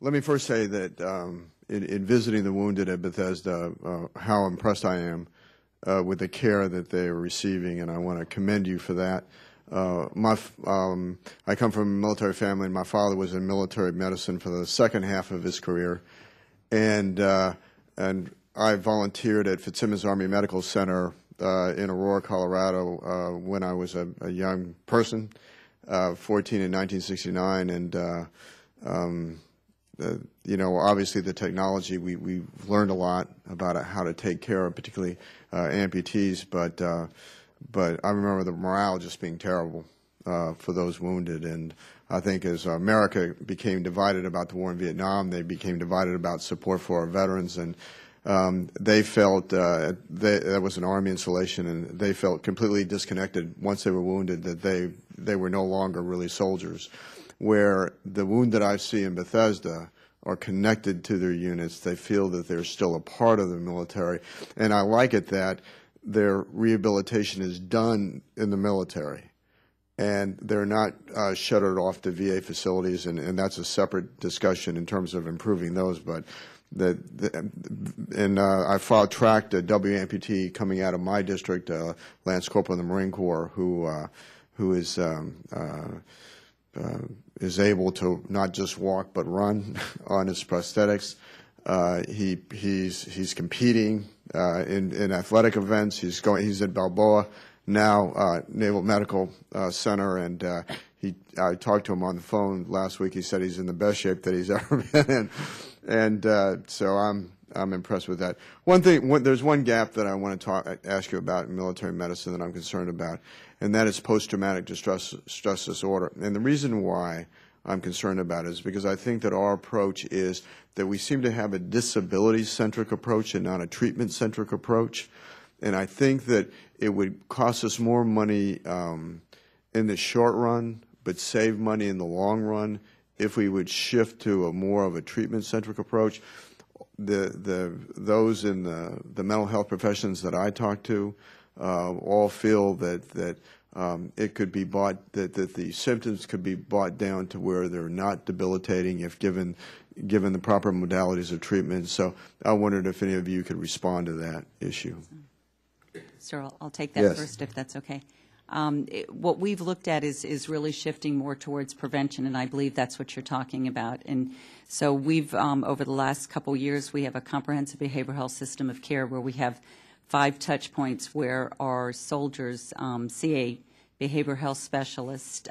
Let me first say that in visiting the wounded at Bethesda, how impressed I am with the care that they are receiving, and I want to commend you for that. I come from a military family, and my father was in military medicine for the second half of his career, and I volunteered at Fitzsimmons Army Medical Center in Aurora, Colorado, when I was a young person, 14 in 1969, and you know, obviously the technology, we've learned a lot about how to take care of particularly amputees, but I remember the morale just being terrible for those wounded. And I think as America became divided about the war in Vietnam, they became divided about support for our veterans, and they felt that was an Army installation, and they felt completely disconnected once they were wounded, that they were no longer really soldiers. Where the wounded I see in Bethesda are connected to their units, they feel that they're still a part of the military, and I like it that their rehabilitation is done in the military, and they're not shuttered off to VA facilities, and that's a separate discussion in terms of improving those. But I tracked a W amputee coming out of my district, Lance Corporal in the Marine Corps, who is able to not just walk but run on his prosthetics. He's competing in athletic events. He's at Balboa now, Naval Medical Center, and I talked to him on the phone last week. He said he's in the best shape that he's ever been in, and so I'm impressed with that. There's one gap that I want to ask you about in military medicine that I'm concerned about, and that is post-traumatic stress disorder. And the reason why I'm concerned about it is because I think that our approach is that we seem to have a disability-centric approach and not a treatment-centric approach. And I think that it would cost us more money in the short run, but save money in the long run if we would shift to a more of a treatment-centric approach. Those in the mental health professions that I talk to all feel that it could be brought, that the symptoms could be brought down to where they're not debilitating if given the proper modalities of treatment. So I wondered if any of you could respond to that issue. Sir, I'll take that first, if that's okay. What we've looked at is really shifting more towards prevention, and I believe that's what you're talking about. And so we've, over the last couple years, we have a comprehensive behavioral health system of care where we have 5 touch points where our soldiers see a behavioral health specialist.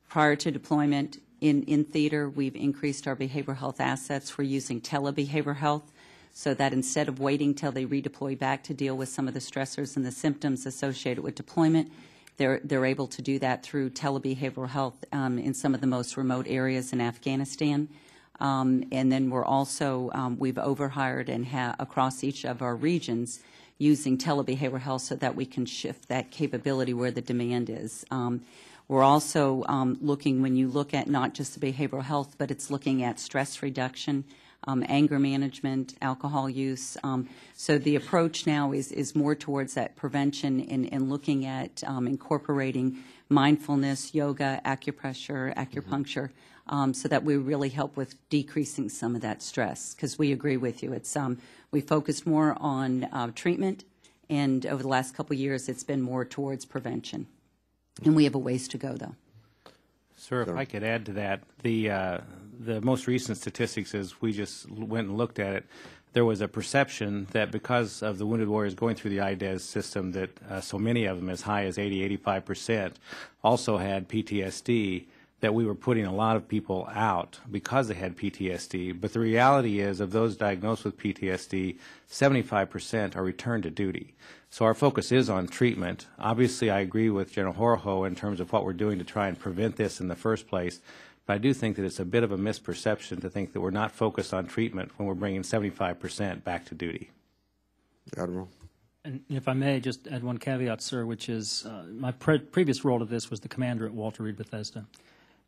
Prior to deployment in theater, we've increased our behavioral health assets. We're using telebehavioral health, so that instead of waiting till they redeploy back to deal with some of the stressors and the symptoms associated with deployment, they're able to do that through telebehavioral health in some of the most remote areas in Afghanistan. And then we're also, we've overhired and across each of our regions using telebehavioral health so that we can shift that capability where the demand is. We're also looking, when you look at not just the behavioral health, but it's looking at stress reduction, anger management, alcohol use. So the approach now is more towards that prevention and looking at incorporating mindfulness, yoga, acupressure, acupuncture, so that we really help with decreasing some of that stress. Because we agree with you, it's we focused more on treatment, and over the last couple of years, it's been more towards prevention. And we have a ways to go, though. Sir, if I could add to that, the most recent statistics, as we just went and looked at it, there was a perception that because of the wounded warriors going through the IDES system, that so many of them, as high as 80–85%, also had PTSD, that we were putting a lot of people out because they had PTSD. But the reality is, of those diagnosed with PTSD, 75% are returned to duty. So our focus is on treatment. Obviously, I agree with General Horoho in terms of what we're doing to try and prevent this in the first place. But I do think that it's a bit of a misperception to think that we're not focused on treatment when we're bringing 75% back to duty. Admiral. And if I may just add one caveat, sir, which is my previous role to this was the commander at Walter Reed Bethesda.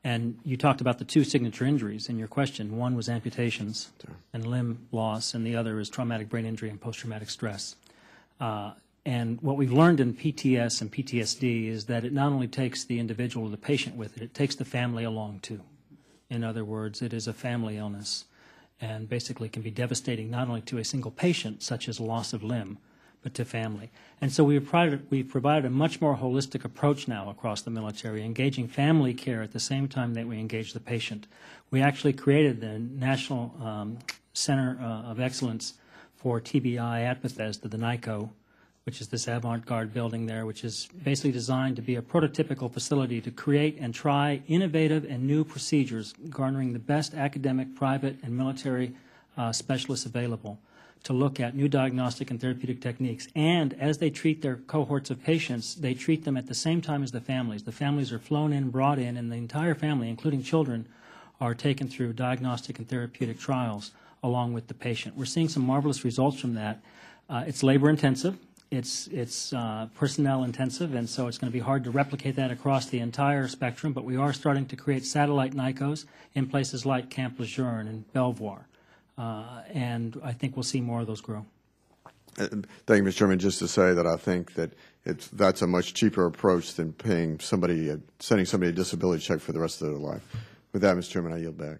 And you talked about the 2 signature injuries in your question. One was amputations and limb loss, and the other is traumatic brain injury and post-traumatic stress. And what we've learned in PTS and PTSD is that it not only takes the individual or the patient with it, it takes the family along too. In other words, it is a family illness and basically can be devastating not only to a single patient, such as loss of limb, but to family. And so we've provided a much more holistic approach now across the military, engaging family care at the same time that we engage the patient. We actually created the National Center of Excellence for TBI at Bethesda, the NICO, which is this avant-garde building there, which is basically designed to be a prototypical facility to create and try innovative and new procedures, garnering the best academic, private, and military specialists available to look at new diagnostic and therapeutic techniques. And as they treat their cohorts of patients, they treat them at the same time as the families. The families are flown in, brought in, and the entire family, including children, are taken through diagnostic and therapeutic trials along with the patient. We're seeing some marvelous results from that. It's labor-intensive. It's personnel-intensive, and so it's going to be hard to replicate that across the entire spectrum, but we are starting to create satellite NICOs in places like Camp Lejeune and Belvoir. And I think we'll see more of those grow. Thank you, Mr. Chairman. Just to say that I think that that's a much cheaper approach than sending somebody a disability check for the rest of their life. With that, Mr. Chairman, I yield back.